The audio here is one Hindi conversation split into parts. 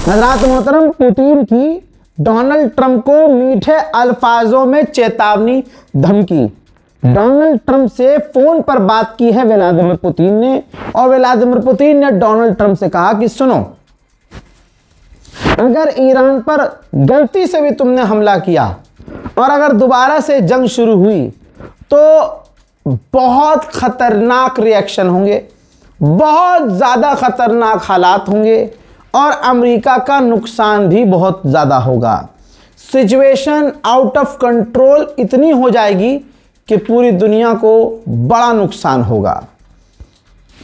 हज़रात मोहतरम, पुतिन की डोनाल्ड ट्रंप को मीठे अल्फाजों में चेतावनी, धमकी। डोनाल्ड ट्रंप से फोन पर बात की है व्लादिमीर पुतिन ने, और व्लादिमीर पुतिन ने डोनाल्ड ट्रंप से कहा कि सुनो, अगर ईरान पर गलती से भी तुमने हमला किया और अगर दोबारा से जंग शुरू हुई तो बहुत खतरनाक रिएक्शन होंगे, बहुत ज़्यादा खतरनाक हालात होंगे और अमेरिका का नुकसान भी बहुत ज़्यादा होगा। सिचुएशन आउट ऑफ कंट्रोल इतनी हो जाएगी कि पूरी दुनिया को बड़ा नुकसान होगा।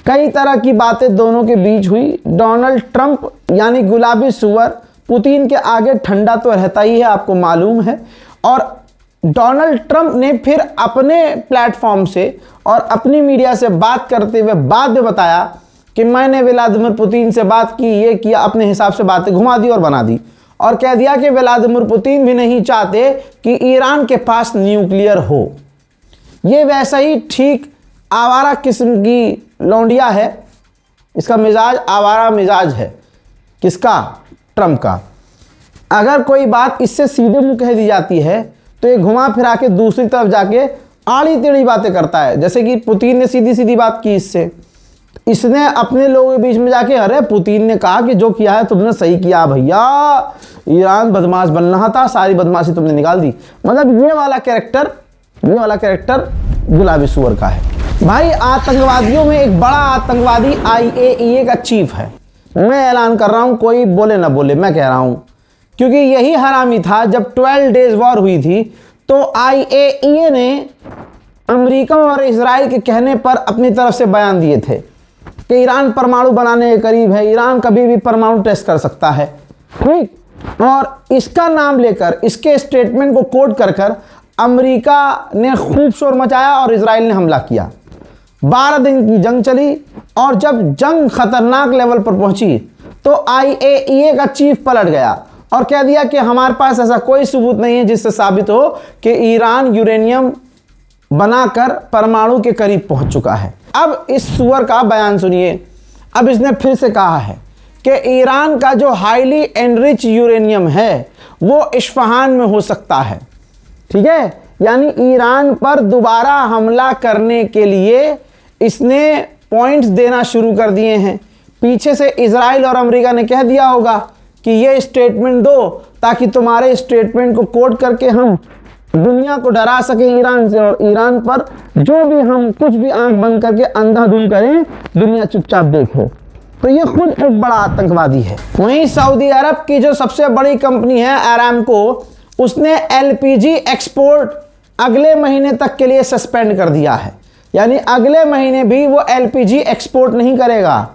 कई तरह की बातें दोनों के बीच हुई। डोनाल्ड ट्रंप यानी गुलाबी सुअर पुतिन के आगे ठंडा तो रहता ही है, आपको मालूम है। और डोनाल्ड ट्रंप ने फिर अपने प्लेटफॉर्म से और अपनी मीडिया से बात करते हुए बाद में बताया कि मैंने व्लादिमीर पुतिन से बात की, ये किया, अपने हिसाब से बातें घुमा दी और बना दी, और कह दिया कि व्लादिमीर पुतिन भी नहीं चाहते कि ईरान के पास न्यूक्लियर हो। ये वैसा ही ठीक आवारा किस्म की लौंडिया है, इसका मिजाज आवारा मिजाज है। किसका? ट्रंप का। अगर कोई बात इससे सीधे मुंह कह दी जाती है तो ये घुमा फिरा के दूसरी तरफ जाके आड़ी टेढ़ी बातें करता है। जैसे कि पुतिन ने सीधी सीधी बात की इससे, इसने अपने लोगों के बीच में जाके, अरे पुतिन ने कहा कि जो किया है तुमने सही किया भैया, ईरान बदमाश बन रहा था, सारी बदमाशी तुमने निकाल दी। मतलब ये वाला कैरेक्टर गुलाबी सुअर का है। भाई, आतंकवादियों में एक बड़ा आतंकवादी IAEA का चीफ है। मैं ऐलान कर रहा हूं, कोई बोले ना बोले, मैं कह रहा हूं, क्योंकि यही हरामी था जब 12 डेज वॉर हुई थी तो IAEA ने अमेरिका और इजराइल के कहने पर अपनी तरफ से बयान दिए थे कि ईरान परमाणु बनाने के करीब है, ईरान कभी भी परमाणु टेस्ट कर सकता है। ठीक, और इसका नाम लेकर, इसके स्टेटमेंट को कोट कर अमेरिका ने खूब शोर मचाया और इजराइल ने हमला किया। 12 दिन की जंग चली और जब जंग खतरनाक लेवल पर पहुंची तो IAEA का चीफ पलट गया और कह दिया कि हमारे पास ऐसा कोई सबूत नहीं है जिससे साबित हो कि ईरान यूरेनियम बनाकर परमाणु के करीब पहुंच चुका है। अब इस सुअर का बयान सुनिए। अब इसने फिर से कहा है कि ईरान का जो हाईली एनरिच यूरेनियम है वो इस्फहान में हो सकता है। ठीक है, यानी ईरान पर दोबारा हमला करने के लिए इसने पॉइंट्स देना शुरू कर दिए हैं। पीछे से इजराइल और अमेरिका ने कह दिया होगा कि ये स्टेटमेंट दो ताकि तुम्हारे स्टेटमेंट को कोट करके हम दुनिया को डरा सके ईरान से, और ईरान पर जो भी हम कुछ भी आंख बंद करके अंधाधुंध करें, दुनिया चुपचाप देखे। तो ये खुद एक बड़ा आतंकवादी है। वहीं सऊदी अरब की जो सबसे बड़ी कंपनी है अरामको, उसने LPG एक्सपोर्ट अगले महीने तक के लिए सस्पेंड कर दिया है, यानी अगले महीने भी वो LPG एक्सपोर्ट नहीं करेगा।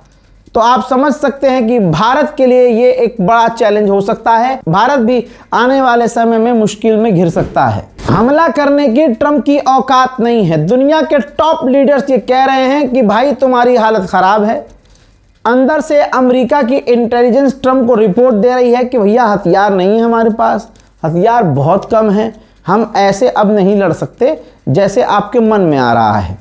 तो आप समझ सकते हैं कि भारत के लिए ये एक बड़ा चैलेंज हो सकता है। भारत भी आने वाले समय में मुश्किल में घिर सकता है। हमला करने की ट्रंप की औकात नहीं है। दुनिया के टॉप लीडर्स ये कह रहे हैं कि भाई तुम्हारी हालत खराब है। अंदर से अमेरिका की इंटेलिजेंस ट्रंप को रिपोर्ट दे रही है कि भैया हथियार नहीं है हमारे पास, हथियार बहुत कम हैं, हम ऐसे अब नहीं लड़ सकते जैसे आपके मन में आ रहा है।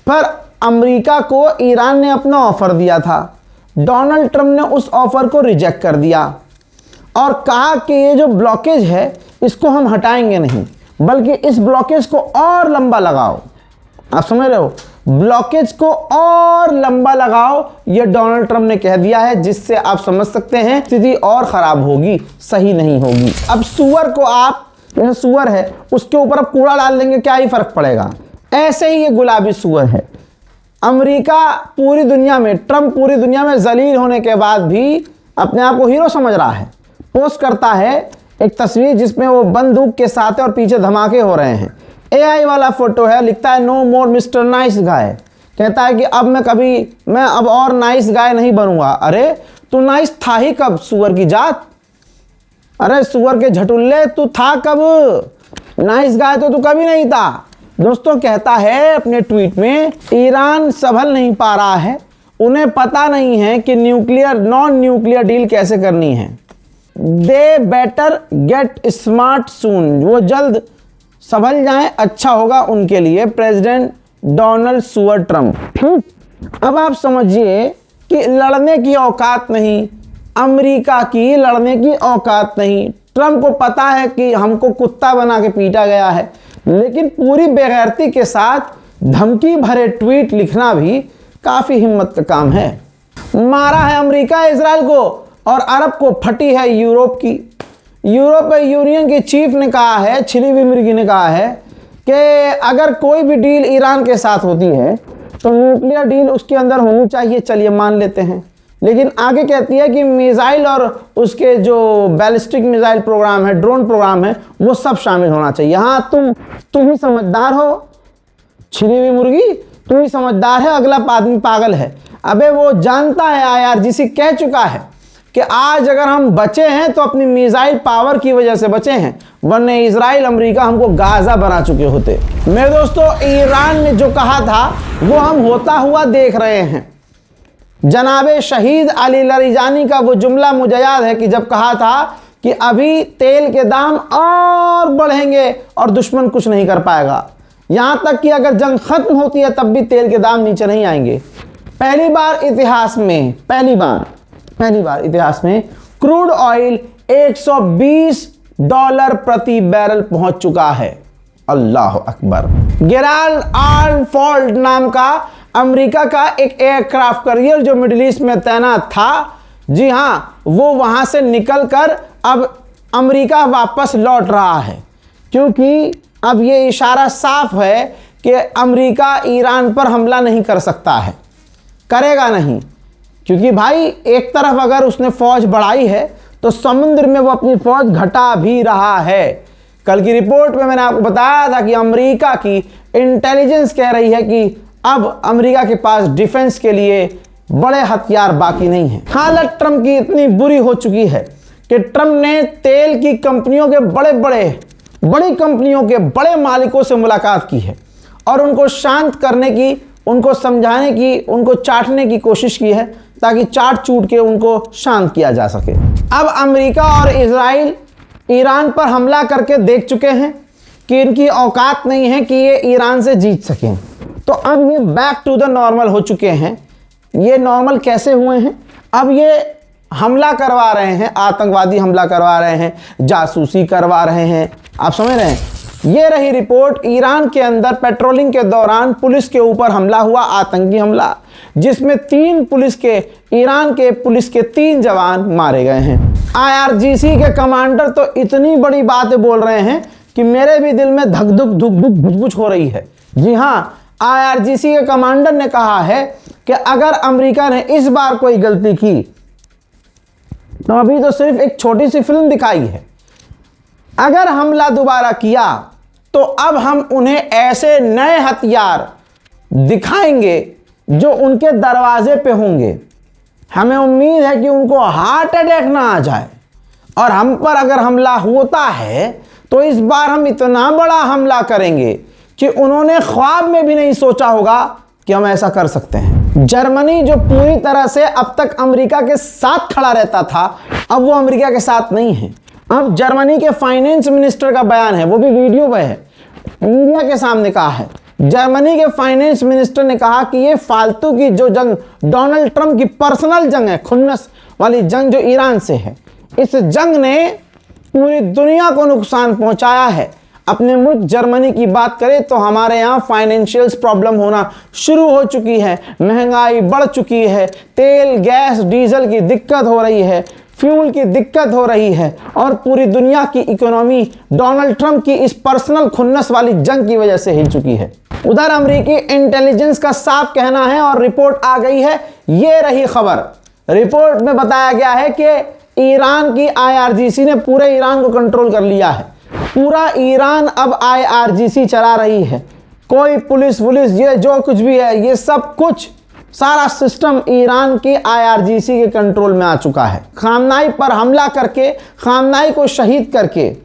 पर अमेरिका को ईरान ने अपना ऑफर दिया था, डोनाल्ड ट्रंप ने उस ऑफर को रिजेक्ट कर दिया और कहा कि ये जो ब्लॉकेज है इसको हम हटाएंगे नहीं, बल्कि इस ब्लॉकेज को और लंबा लगाओ। आप समझ रहे हो, ब्लॉकेज को और लंबा लगाओ, ये डोनाल्ड ट्रंप ने कह दिया है, जिससे आप समझ सकते हैं स्थिति और खराब होगी, सही नहीं होगी। अब सुअर को आप, जैसे सुअर है उसके ऊपर अब कूड़ा डाल देंगे, क्या ही फर्क पड़ेगा। ऐसे ही ये गुलाबी सुअर है। अमेरिका पूरी दुनिया में, ट्रंप पूरी दुनिया में जलील होने के बाद भी अपने आप को हीरो समझ रहा है। पोस्ट करता है एक तस्वीर जिसमें वो बंदूक के साथ है और पीछे धमाके हो रहे हैं। AI वाला फोटो है, लिखता है नो मोर मिस्टर नाइस गाय। कहता है कि अब मैं अब और नाइस गाय नहीं बनूंगा। अरे तू नाइस था ही कब, सुअर की जात? अरे सुअर के झटुल्ले, तू था कब? नाइस गाय तो तू कभी नहीं था। दोस्तों, कहता है अपने ट्वीट में, ईरान संभल नहीं पा रहा है, उन्हें पता नहीं है कि नॉन न्यूक्लियर डील कैसे करनी है। दे बेटर गेट स्मार्ट सून, वो जल्द संभल जाएं, अच्छा होगा उनके लिए। प्रेसिडेंट डोनाल्ड सुअर ट्रंप। अब आप समझिए कि लड़ने की औकात नहीं, अमेरिका की लड़ने की औकात नहीं। ट्रंप को पता है कि हमको कुत्ता बना के पीटा गया है, लेकिन पूरी बेगैरती के साथ धमकी भरे ट्वीट लिखना भी काफ़ी हिम्मत का काम है। मारा है अमेरिका इजराइल को और अरब को फटी है यूरोप की। यूरोपीय यूनियन के चीफ ने कहा है, छिली हुई मुर्गी ने कहा है कि अगर कोई भी डील ईरान के साथ होती है तो न्यूक्लियर डील उसके अंदर होनी चाहिए। चलिए मान लेते हैं, लेकिन आगे कहती है कि मिसाइल और उसके जो बैलिस्टिक मिसाइल प्रोग्राम है, ड्रोन प्रोग्राम है, वो सब शामिल होना चाहिए। हाँ, तुम ही समझदार हो छिली हुई मुर्गी, तू ही समझदार है, अगला आदमी पागल है। अबे वो जानता है, IRGC कह चुका है कि आज अगर हम बचे हैं तो अपनी मिसाइल पावर की वजह से बचे हैं, वरना इजराइल अमेरिका हमको गाजा बना चुके होते। मेरे दोस्तों, ईरान ने जो कहा था वो हम होता हुआ देख रहे हैं। जनाबे शहीद अली लरिजानी का वो जुमला मुझे याद है कि जब कहा था कि अभी तेल के दाम और बढ़ेंगे और दुश्मन कुछ नहीं कर पाएगा, यहां तक कि अगर जंग खत्म होती है तब भी तेल के दाम नीचे नहीं आएंगे। पहली बार इतिहास में क्रूड ऑयल $120 प्रति बैरल पहुंच चुका है। अल्लाह अकबर। गेराल्ड आर्नफोल्ड नाम का अमेरिका का एक एयरक्राफ्ट कैरियर जो मिडिल ईस्ट में तैनात था, जी हां, वो वहां से निकलकर अब अमेरिका वापस लौट रहा है, क्योंकि अब ये इशारा साफ है कि अमेरिका ईरान पर हमला नहीं कर सकता है, करेगा नहीं। क्योंकि भाई एक तरफ अगर उसने फौज बढ़ाई है तो समुद्र में वो अपनी फौज घटा भी रहा है। कल की रिपोर्ट में मैंने आपको बताया था कि अमेरिका की इंटेलिजेंस कह रही है कि अब अमेरिका के पास डिफेंस के लिए बड़े हथियार बाकी नहीं है। हालत ट्रंप की इतनी बुरी हो चुकी है कि ट्रंप ने तेल की कंपनियों के बड़ी कंपनियों के बड़े मालिकों से मुलाकात की है और उनको शांत करने की, उनको समझाने की, उनको चाटने की कोशिश की है ताकि चाट चूट के उनको शांत किया जा सके। अब अमेरिका और इजराइल ईरान पर हमला करके देख चुके हैं कि इनकी औकात नहीं है कि ये ईरान से जीत सकें, तो अब ये बैक टू द नॉर्मल हो चुके हैं। ये नॉर्मल कैसे हुए हैं? अब ये हमला करवा रहे हैं, आतंकवादी हमला करवा रहे हैं, जासूसी करवा रहे हैं, आप समझ रहे हैं। ये रही रिपोर्ट, ईरान के अंदर पेट्रोलिंग के दौरान पुलिस के ऊपर हमला हुआ, आतंकी हमला, जिसमें ईरान के पुलिस के 3 जवान मारे गए हैं। IRGC के कमांडर तो इतनी बड़ी बातें बोल रहे हैं कि मेरे भी दिल में धक धुक धुक धुक भुच हो रही है। जी हाँ, IRGC के कमांडर ने कहा है कि अगर अमेरिका ने इस बार कोई गलती की तो अभी तो सिर्फ एक छोटी सी फिल्म दिखाई है, अगर हमला दोबारा किया तो अब हम उन्हें ऐसे नए हथियार दिखाएंगे जो उनके दरवाजे पे होंगे। हमें उम्मीद है कि उनको हार्ट अटैक ना आ जाए, और हम पर अगर हमला होता है तो इस बार हम इतना बड़ा हमला करेंगे कि उन्होंने ख्वाब में भी नहीं सोचा होगा कि हम ऐसा कर सकते हैं। जर्मनी जो पूरी तरह से अब तक अमेरिका के साथ खड़ा रहता था, अब वो अमेरिका के साथ नहीं है। अब जर्मनी के फाइनेंस मिनिस्टर का बयान है, वो भी वीडियो पे है, मीडिया के सामने कहा है। जर्मनी के फाइनेंस मिनिस्टर ने कहा कि ये फालतू की जो जंग डोनाल्ड ट्रंप की पर्सनल जंग है, खुन्नस वाली जंग जो ईरान से है, इस जंग ने पूरी दुनिया को नुकसान पहुंचाया है। अपने मुल्क जर्मनी की बात करें तो हमारे यहाँ फाइनेंशियल्स प्रॉब्लम होना शुरू हो चुकी है, महंगाई बढ़ चुकी है, तेल गैस डीजल की दिक्कत हो रही है, फ्यूल की दिक्कत हो रही है, और पूरी दुनिया की इकोनॉमी डोनाल्ड ट्रंप की इस पर्सनल खुन्नस वाली जंग की वजह से हिल चुकी है। उधर अमेरिकी इंटेलिजेंस का साफ कहना है और रिपोर्ट आ गई है, ये रही खबर। रिपोर्ट में बताया गया है कि ईरान की IRGC ने पूरे ईरान को कंट्रोल कर लिया है। पूरा ईरान अब IRGC चला रही है। कोई पुलिस ये जो कुछ भी है, ये सब कुछ सारा सिस्टम ईरान के IRGC के कंट्रोल में आ चुका है। खामनाई पर हमला करके, खामनाई को शहीद करके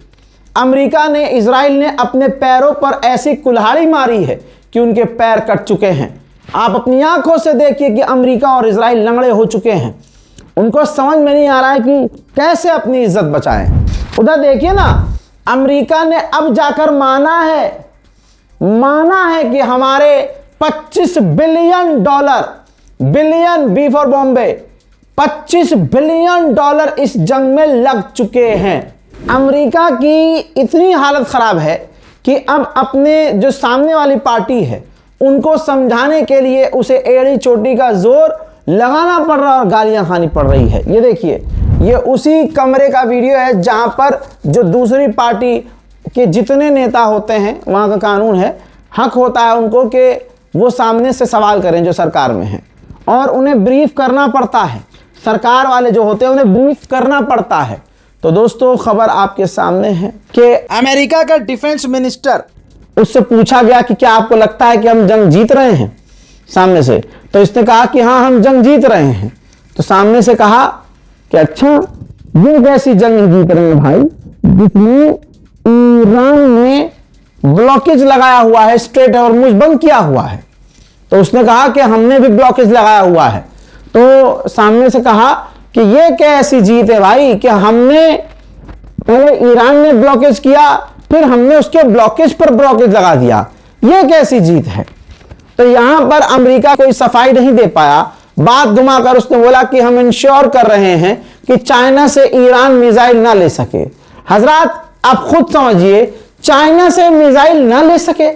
अमेरिका ने, इजराइल ने अपने पैरों पर ऐसी कुल्हाड़ी मारी है कि उनके पैर कट चुके हैं। आप अपनी आंखों से देखिए कि अमेरिका और इजराइल लंगड़े हो चुके हैं। उनको समझ में नहीं आ रहा है कि कैसे अपनी इज्जत बचाएं। उधर देखिए ना, अमेरिका ने अब जाकर माना है कि हमारे $25 billion, billion B for Bombay, $25 billion इस जंग में लग चुके हैं। अमेरिका की इतनी हालत खराब है कि अब अपने जो सामने वाली पार्टी है उनको समझाने के लिए उसे एड़ी चोटी का जोर लगाना पड़ रहा और गालियां खानी पड़ रही है। ये देखिए, ये उसी कमरे का वीडियो है जहां पर जो दूसरी पार्टी के जितने नेता होते हैं, वहां का कानून है, हक होता है उनको कि वो सामने से सवाल करें जो सरकार में है, और उन्हें ब्रीफ करना पड़ता है। सरकार वाले जो होते हैं उन्हें ब्रीफ करना पड़ता है। तो दोस्तों, खबर आपके सामने है कि अमेरिका का डिफेंस मिनिस्टर, उससे पूछा गया कि क्या आपको लगता है कि हम जंग जीत रहे हैं सामने से, तो इसने कहा कि हाँ, हम जंग जीत रहे हैं। तो सामने से कहा कि अच्छा, ये कैसी जंग जीत रहे हैं भाई जिसमें ईरान ने ब्लॉकेज लगाया हुआ है, स्ट्रेट हॉर्मुज बंद किया हुआ है। तो उसने कहा कि हमने भी ब्लॉकेज लगाया हुआ है। तो सामने से कहा कि ये कैसी जीत है भाई कि हमने पहले ईरान ने ब्लॉकेज किया, फिर हमने उसके ब्लॉकेज पर ब्लॉकेज लगा दिया, ये कैसी जीत है। तो यहां पर अमेरिका कोई सफाई नहीं दे पाया। बात घुमाकर उसने बोला कि हम इंश्योर कर रहे हैं कि चाइना से ईरान मिसाइल ना ले सके। हजरात, आप खुद समझिए, चाइना से मिसाइल ना ले सके।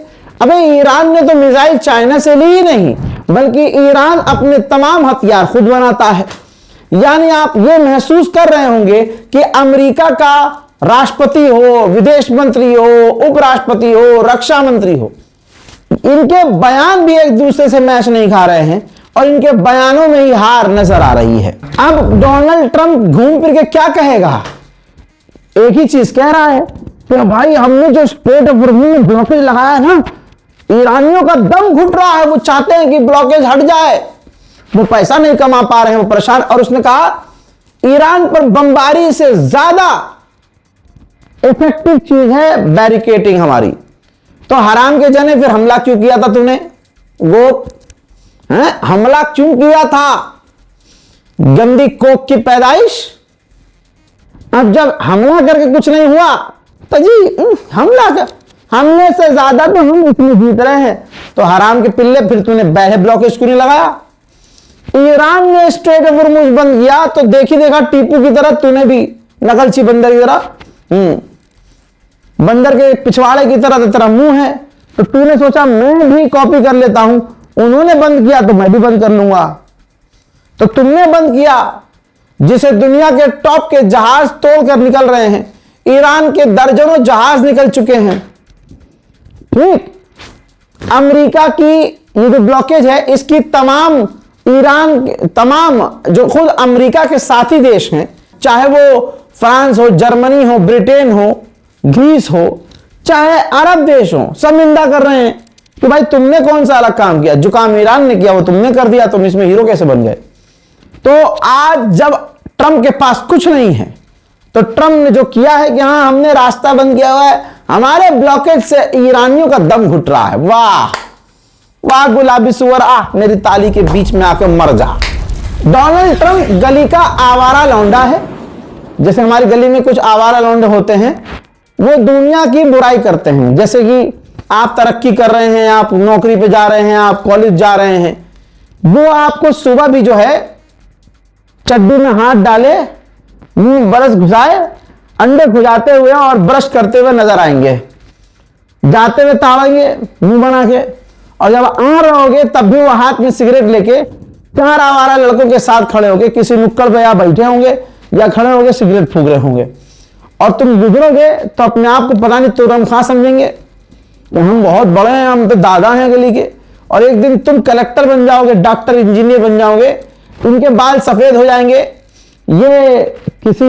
अबे ईरान ने तो मिसाइल चाइना से ली ही नहीं, बल्कि ईरान अपने तमाम हथियार खुद बनाता है। यानी आप ये महसूस कर रहे होंगे कि अमेरिका का राष्ट्रपति हो, विदेश मंत्री हो, उपराष्ट्रपति हो, रक्षा मंत्री हो, इनके बयान भी एक दूसरे से मैच नहीं खा रहे हैं और इनके बयानों में ही हार नजर आ रही है। अब डोनाल्ड ट्रंप घूम फिर के क्या कहेगा? एक ही चीज कह रहा है कि भाई हमने जो स्ट्रेट ऑफ हॉर्मुज में ब्लॉकेज लगाया है ना, ईरानियों का दम घुट रहा है, वो चाहते हैं कि ब्लॉकेज हट जाए, वो पैसा नहीं कमा पा रहे हैं, वो परेशान। और उसने कहा ईरान पर बमबारी से ज्यादा इफेक्टिव चीज है बैरिकेटिंग हमारी। तो हराम के जने फिर हमला क्यों किया था तूने? गोप हमला क्यों किया था? गंदी कोक की पैदाइश। अब जब हमला करके कुछ नहीं हुआ तो जी हमला कर, हमने से ज्यादा तो हम इसमें जीत रहे हैं। तो हराम के पिल्ले, फिर तूने बैठे ब्लॉकेज क्यों नहीं लगाया? ईरान ने स्ट्रेट ऑफ हॉर्मुज बंद किया तो देखी देखा टीपू की तरह तूने भी, नकलची बंदर की तरह, बंदर के पिछवाड़े की तरह तेरा मुंह है, तो तूने सोचा मैं भी कॉपी कर लेता हूं, उन्होंने बंद किया तो मैं भी बंद कर लूंगा। तो तुमने बंद किया जिसे दुनिया के टॉप के जहाज तोड़कर निकल रहे हैं, ईरान के दर्जनों जहाज निकल चुके हैं। ठीक, अमेरिका की ये जो ब्लॉकेज है, इसकी तमाम तमाम जो खुद अमेरिका के साथी देश हैं, चाहे वो फ्रांस हो, जर्मनी हो, ब्रिटेन हो, ग्रीस हो, चाहे अरब देश हो, सब निंदा कर रहे हैं कि भाई तुमने कौन सा अलग काम किया, जो काम ईरान ने किया वो तुमने कर दिया, तुम इसमें हीरो कैसे बन गए। तो आज जब ट्रंप के पास कुछ नहीं है, तो ट्रंप ने जो किया है कि हाँ, हमने रास्ता बंद किया हुआ है, हमारे ब्लॉकेज से ईरानियों का दम घुट रहा है। वाह वाह गुलाबी सुअर, आ मेरी ताली के बीच में आकर मर जा। डोनाल्ड ट्रंप गली का आवारा लौंडा है। जैसे हमारी गली में कुछ आवारा लौंडे होते हैं, वो दुनिया की बुराई करते हैं। जैसे कि आप तरक्की कर रहे हैं, आप नौकरी पे जा रहे हैं, आप कॉलेज जा रहे हैं, वो आपको सुबह भी जो है चड्डी में हाथ डाले, मुंह ब्रश घुसाए, अंडे खुजाते हुए और ब्रश करते हुए नजर आएंगे, जाते हुए ताड़ेंगे मुंह बना के, और जब आ रहोगे तब भी वो हाथ में सिगरेट लेके 4 आवारा लड़कों के साथ खड़े होंगे, किसी नुक्कड़ पे या बैठे होंगे या खड़े होंगे, सिगरेट फूंक रहे होंगे। और तुम गुजरोगे तो अपने आप को पता नहीं तुरंत खा समझेंगे कि हम बहुत बड़े हैं, हम तो दादा हैं गली के। और एक दिन तुम कलेक्टर बन जाओगे, डॉक्टर, इंजीनियर बन जाओगे, उनके बाल सफेद हो जाएंगे, ये किसी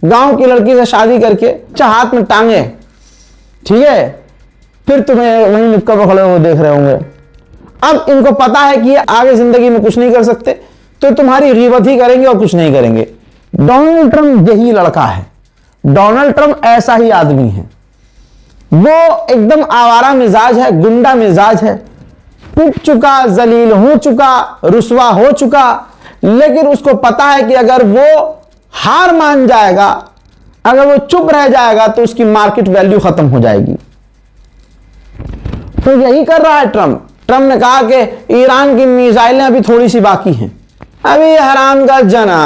गांव की लड़की से शादी करके हाथ में टांगे, ठीक है, फिर तुम्हें वहीं नुक्कड़ पर खड़े हो देख रहे होंगे। अब इनको पता है कि ये आगे जिंदगी में कुछ नहीं कर सकते, तो तुम्हारी रीबत ही करेंगे और कुछ नहीं करेंगे। डोनाल्ड ट्रंप यही लड़का है। डोनाल्ड ट्रंप ऐसा ही आदमी है। वो एकदम आवारा मिजाज है, गुंडा मिजाज है, पिट चुका, जलील हो चुका, रुसवा हो चुका, लेकिन उसको पता है कि अगर वो हार मान जाएगा, अगर वो चुप रह जाएगा, तो उसकी मार्केट वैल्यू खत्म हो जाएगी। तो यही कर रहा है ट्रंप। ट्रंप ने कहा कि ईरान की मिसाइलें अभी थोड़ी सी बाकी हैं, अभी हराम का जना,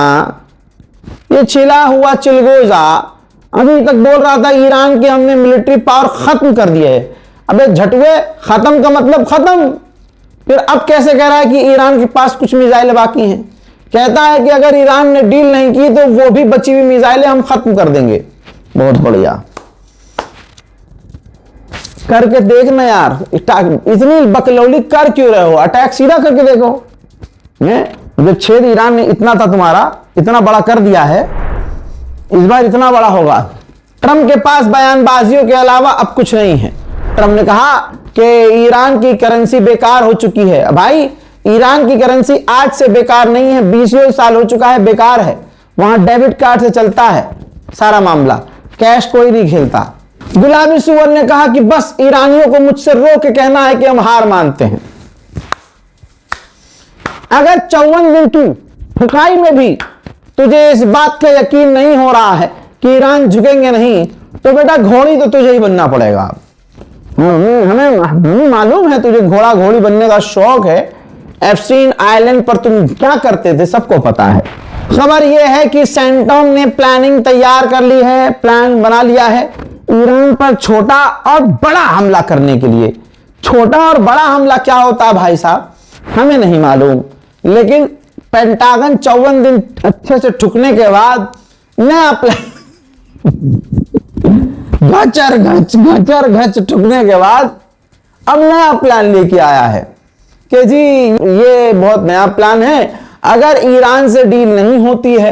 ये छिला हुआ चिलगोजा अभी तक बोल रहा था ईरान की हमने मिलिट्री पावर खत्म कर दिया है। अबे झटुए, खत्म का मतलब खत्म। फिर अब कैसे कह रहा है कि ईरान के पास कुछ मिसाइलें बाकी हैं? कहता है कि अगर ईरान ने डील नहीं की तो वो भी बची हुई मिसाइलें हम खत्म कर देंगे। बहुत बढ़िया, करके देखना यार। इतनी बकलौली कर क्यों रहे हो? अटैक सीधा करके देखो। जो छेद ईरान ने इतना था तुम्हारा, इतना बड़ा कर दिया है, इस बार इतना बड़ा होगा। ट्रंप के पास बयानबाजियों के अलावा अब कुछ नहीं है। ट्रंप ने कहा कि ईरान की करेंसी बेकार हो चुकी है। भाई ईरान की करेंसी आज से बेकार नहीं है, 20 साल हो चुका है, बेकार है। वहां डेबिट कार्ड से चलता है सारा मामला, कैश कोई नहीं खेलता। गुलाबी सुअर ने कहा कि बस ईरानियों को मुझसे रो के कहना है कि हम हार मानते हैं। अगर 54 दिन तू फुकाई में भी तुझे इस बात का यकीन नहीं हो रहा है कि ईरान झुकेंगे नहीं, तो बेटा घोड़ी तो तुझे ही बनना पड़ेगा। हमें मालूम है तुझे घोड़ा घोड़ी बनने का शौक है। एप्स्टीन आइलैंड पर तुम क्या करते थे सबको पता है। खबर यह है कि सेंटोम ने प्लानिंग तैयार कर ली है, प्लान बना लिया है ईरान पर छोटा और बड़ा हमला करने के लिए। छोटा और बड़ा हमला क्या होता है भाई साहब, हमें नहीं मालूम, लेकिन पेंटागन 54 दिन अच्छे से ठुकने के बाद नया प्लान घचर घच ठुकने के बाद अब नया प्लान लेके आया है कि जी ये बहुत नया प्लान है। अगर ईरान से डील नहीं होती है,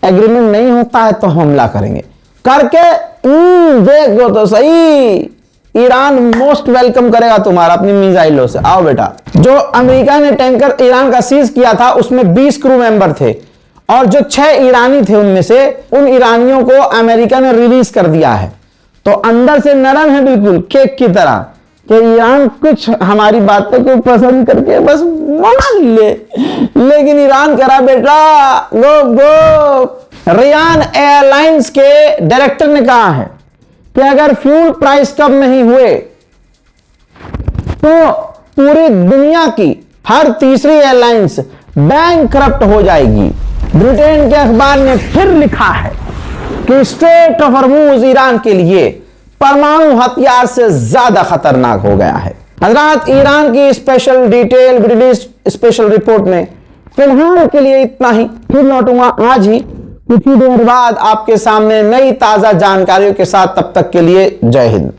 एग्रीमेंट नहीं होता है, तो हमला करेंगे करके देखो तो सही। ईरान मोस्ट वेलकम करेगा तुम्हारा अपनी मिसाइलों से। आओ बेटा। जो अमेरिका ने टैंकर ईरान का सीज किया था उसमें 20 क्रू मेंबर थे, और जो 6 ईरानी थे उनमें से उन ईरानियों को अमेरिका ने रिलीज कर दिया है। तो अंदर से नरम है बिल्कुल केक की तरह कि ईरान कुछ हमारी बातों को पसंद करके बस मान ले। लेकिन ईरान कह रहा बेटा गो गो। रियान एयरलाइंस के डायरेक्टर ने कहा है कि अगर फ्यूल प्राइस कम नहीं हुए तो पूरी दुनिया की हर तीसरी एयरलाइंस बैंकक्रप्ट हो जाएगी। ब्रिटेन के अखबार ने फिर लिखा है कि स्ट्रेट ऑफ हॉर्मुज ईरान के लिए परमाणु हथियार से ज्यादा खतरनाक हो गया है। हजरात, ईरान की special detail British special report में फिलहाल के लिए इतना ही। फिर लौटूंगा आज ही कुछ ही देर बाद आपके सामने नई ताजा जानकारियों के साथ। तब तक के लिए जय हिंद।